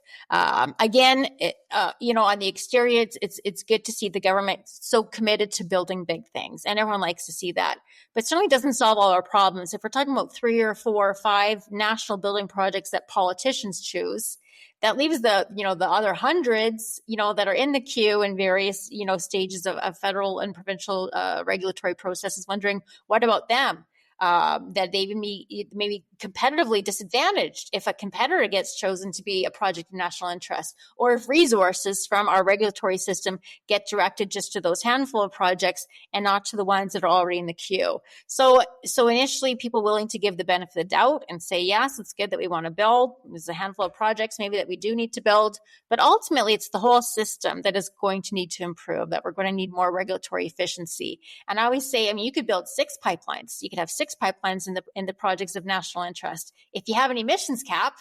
Again, on the exterior, it's good to see the government so committed to building big things, and everyone likes to see that. But it certainly doesn't solve all our problems. If we're talking about 3 or 4 or 5 national building projects that politicians choose, that leaves the other hundreds, that are in the queue in various, stages of federal and provincial regulatory processes, wondering, what about them? That they maybe competitively disadvantaged if a competitor gets chosen to be a project of national interest, or if resources from our regulatory system get directed just to those handful of projects and not to the ones that are already in the queue. So initially, people willing to give the benefit of the doubt and say, yes, it's good that we want to build. There's a handful of projects maybe that we do need to build, but ultimately it's the whole system that is going to need to improve, that we're going to need more regulatory efficiency. And I always say, you could build 6 pipelines. You could have 6 pipelines in the projects of national interest. If you have an emissions cap,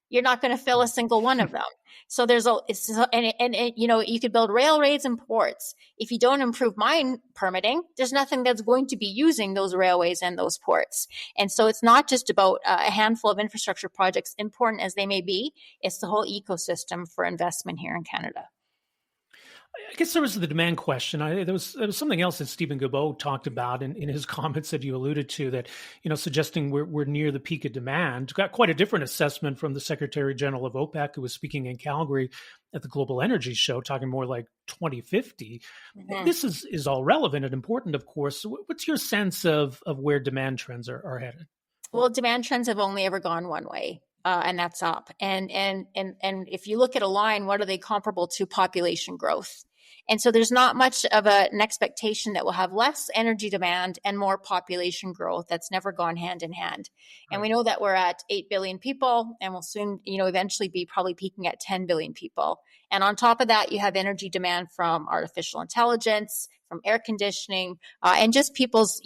you're not going to fill a single one of them. So you could build railways and ports. If you don't improve mine permitting, there's nothing that's going to be using those railways and those ports. And so it's not just about a handful of infrastructure projects, important as they may be. It's the whole ecosystem for investment here in Canada. I guess there was the demand question. There was something else that Stephen Guilbeault talked about in his comments that you alluded to, that, suggesting we're near the peak of demand. Got quite a different assessment from the Secretary General of OPEC, who was speaking in Calgary at the Global Energy Show, talking more like 2050. Mm-hmm. This is all relevant and important, of course. What's your sense of where demand trends are headed? Well, demand trends have only ever gone one way. And that's up. And if you look at a line, what are they comparable to? Population growth. And so there's not much of an expectation that we'll have less energy demand and more population growth. That's never gone hand in hand. Right. And we know that we're at 8 billion people, and we'll soon, eventually be probably peaking at 10 billion people. And on top of that, you have energy demand from artificial intelligence, from air conditioning, and just people's,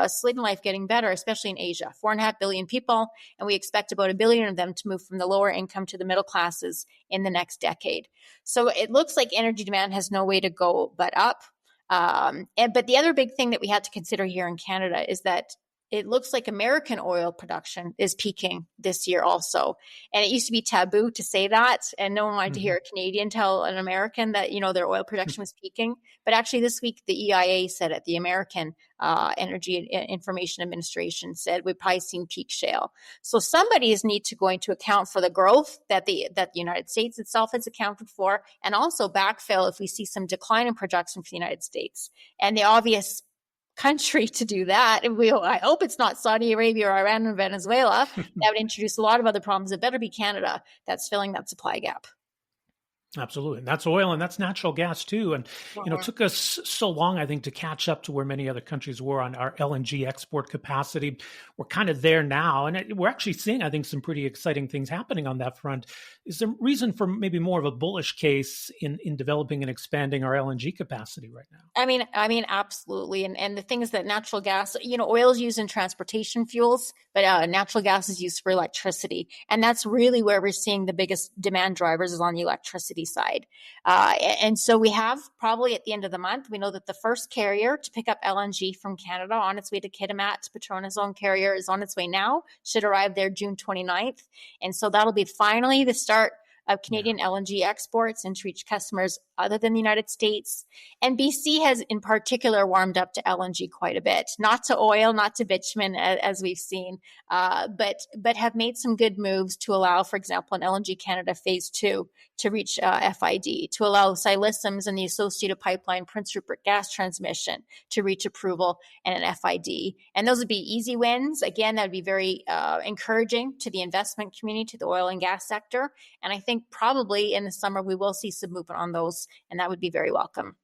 sleeping life getting better, especially in Asia. 4.5 billion people, and we expect about 1 billion of them to move from the lower income to the middle classes in the next decade. So it looks like energy demand has no way to go but up. But the other big thing that we had to consider here in Canada is that it looks like American oil production is peaking this year also. And it used to be taboo to say that, and no one wanted to hear a Canadian tell an American that, their oil production was peaking. But actually this week, the EIA said it, the American Energy Information Administration said we've probably seen peak shale. So somebody is need to going to account for the growth that the United States itself has accounted for, and also backfill if we see some decline in production for the United States. And the obvious country to do that, and I hope it's not Saudi Arabia or Iran or Venezuela. That would introduce a lot of other problems. It better be Canada that's filling that supply gap. Absolutely. And that's oil and that's natural gas too. And, it took us so long, I think, to catch up to where many other countries were on our LNG export capacity. We're kind of there now. And we're actually seeing, I think, some pretty exciting things happening on that front. Is there reason for maybe more of a bullish case in developing and expanding our LNG capacity right now? I mean, absolutely. And the thing is that natural gas, oil is used in transportation fuels, but natural gas is used for electricity. And that's really where we're seeing the biggest demand drivers is on the electricity side. And so we have probably at the end of the month, we know that the first carrier to pick up LNG from Canada on its way to Kitimat, Petronas own carrier, is on its way now, should arrive there June 29th. And so that'll be finally the start of Canadian LNG exports and to reach customers other than the United States. And BC has in particular warmed up to LNG quite a bit, not to oil, not to bitumen as we've seen, but have made some good moves to allow, for example, an LNG Canada Phase 2 to reach FID, to allow Silyssums and the associated pipeline Prince Rupert gas transmission to reach approval and an FID. And those would be easy wins. Again, that would be very encouraging to the investment community, to the oil and gas sector. And I think probably in the summer we will see some movement on those, and that would be very welcome.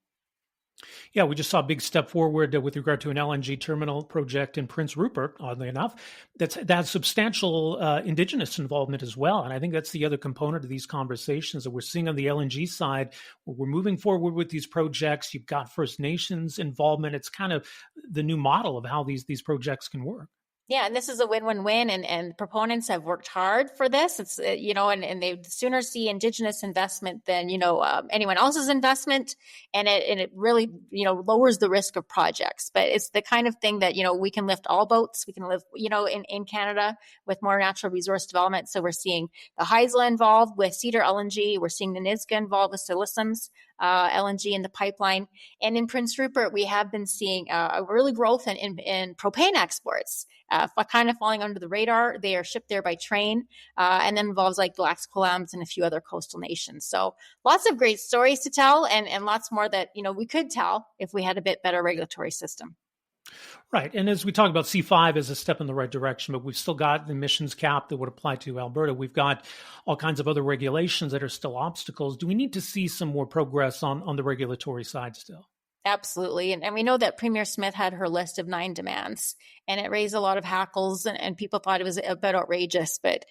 Yeah, we just saw a big step forward with regard to an LNG terminal project in Prince Rupert, oddly enough. That's substantial Indigenous involvement as well. And I think that's the other component of these conversations that we're seeing on the LNG side. We're moving forward with these projects. You've got First Nations involvement. It's kind of the new model of how these projects can work. Yeah, and this is a win-win-win, and proponents have worked hard for this. It's and they sooner see Indigenous investment than anyone else's investment, and it really lowers the risk of projects. But it's the kind of thing that we can lift all boats. We can live in Canada with more natural resource development. So we're seeing the Haisla involved with Cedar LNG. We're seeing the Nisga'a involved with Sillicim's LNG in the pipeline, and in Prince Rupert we have been seeing a really growth in propane exports. Kind of falling under the radar. They are shipped there by train, and then involves like Black Squalams and a few other coastal nations. So lots of great stories to tell, and lots more that we could tell if we had a bit better regulatory system. Right. And as we talk about C5 as a step in the right direction, but we've still got the emissions cap that would apply to Alberta. We've got all kinds of other regulations that are still obstacles. Do we need to see some more progress on the regulatory side still? Absolutely. And we know that Premier Smith had her list of 9 demands, and it raised a lot of hackles, and people thought it was a bit outrageous. But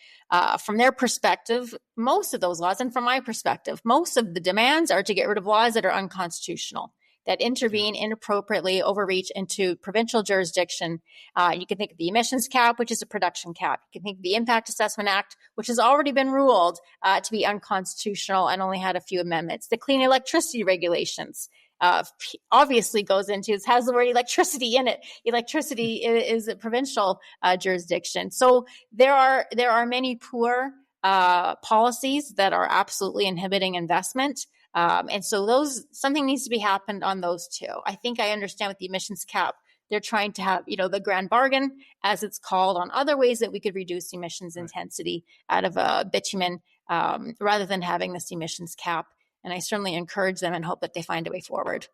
from their perspective, most of those laws, and from my perspective, most of the demands are to get rid of laws that are unconstitutional, that intervene inappropriately, overreach into provincial jurisdiction. You can think of the emissions cap, which is a production cap. You can think of the Impact Assessment Act, which has already been ruled to be unconstitutional and only had a few amendments. The clean electricity regulations obviously goes into, it has the word electricity in it. Electricity is a provincial jurisdiction. So there are many poor policies that are absolutely inhibiting investment. And so something needs to be happened on those too. I think I understand with the emissions cap, they're trying to have, the grand bargain, as it's called, on other ways that we could reduce emissions intensity out of bitumen rather than having this emissions cap. And I certainly encourage them and hope that they find a way forward.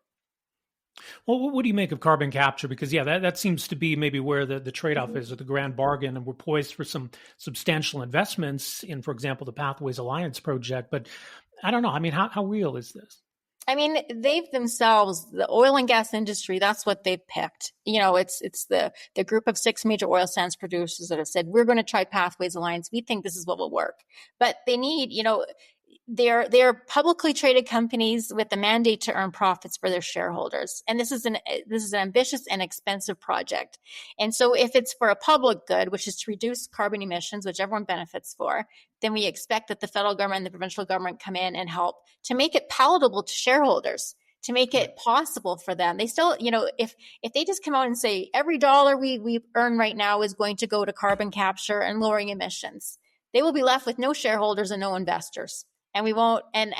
Well, what do you make of carbon capture? Because, that seems to be maybe where the trade-off is, or the grand bargain, and we're poised for some substantial investments in, for example, the Pathways Alliance project. But I don't know. I mean, how real is this? I mean, they've themselves, the oil and gas industry, that's what they've picked. It's the group of 6 major oil sands producers that have said, we're going to try Pathways Alliance. We think this is what will work. But they need, they're publicly traded companies with the mandate to earn profits for their shareholders. And this is an ambitious and expensive project. And so if it's for a public good, which is to reduce carbon emissions, which everyone benefits for, then we expect that the federal government and the provincial government come in and help to make it palatable to shareholders, to make it possible for them. They still, if they just come out and say every dollar we earn right now is going to go to carbon capture and lowering emissions, they will be left with no shareholders and no investors. And we won't, and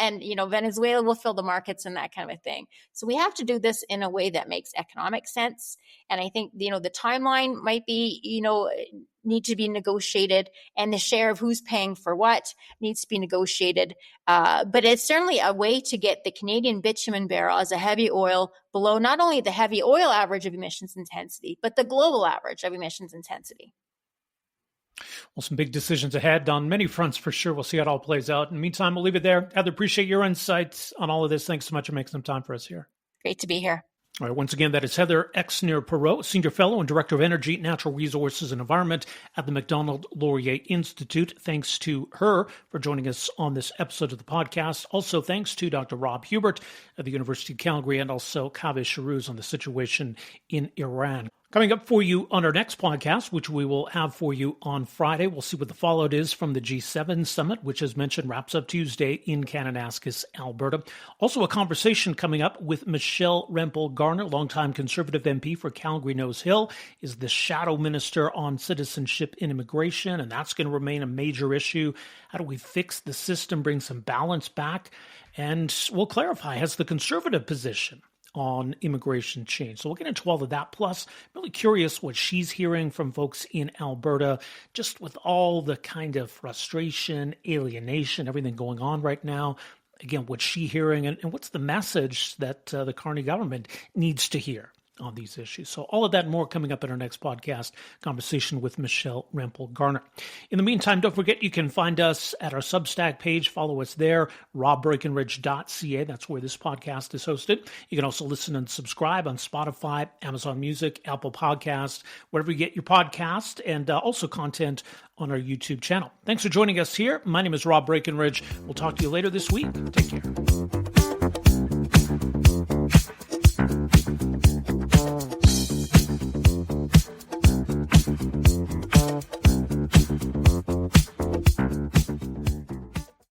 Venezuela will fill the markets and that kind of a thing. So we have to do this in a way that makes economic sense. And I think, the timeline might be, need to be negotiated, and the share of who's paying for what needs to be negotiated. But it's certainly a way to get the Canadian bitumen barrel as a heavy oil below not only the heavy oil average of emissions intensity, but the global average of emissions intensity. Well, some big decisions ahead on many fronts for sure. We'll see how it all plays out. In the meantime, we'll leave it there. Heather, appreciate your insights on all of this. Thanks so much for making some time for us here. Great to be here. All right, once again, that is Heather Exner-Pirot, Senior Fellow and Director of Energy, Natural Resources and Environment at the Macdonald-Laurier Institute. Thanks to her for joining us on this episode of the podcast. Also, thanks to Dr. Rob Huebert at the University of Calgary, and also Kaveh Shahrooz on the situation in Iran. Coming up for you on our next podcast, which we will have for you on Friday, we'll see what the fallout is from the G7 summit, which, as mentioned, wraps up Tuesday in Kananaskis, Alberta. Also, a conversation coming up with Michelle Rempel-Garner, longtime Conservative MP for Calgary-Nose Hill, is the shadow minister on citizenship and immigration, and that's going to remain a major issue. How do we fix the system, bring some balance back? And we'll clarify, has the Conservative position on immigration change. So we'll get into all of that. Plus, I'm really curious what she's hearing from folks in Alberta, just with all the kind of frustration, alienation, everything going on right now. Again, what's she hearing, and what's the message that the Carney government needs to hear on these issues. So all of that and more coming up in our next podcast conversation with Michelle Rempel-Garner. In the meantime, don't forget you can find us at our Substack page. Follow us there, robbreakenridge.ca. That's where this podcast is hosted. You can also listen and subscribe on Spotify, Amazon Music, Apple Podcasts, wherever you get your podcast, and also content on our YouTube channel. Thanks for joining us here. My name is Rob Breakenridge. We'll talk to you later this week. Take care.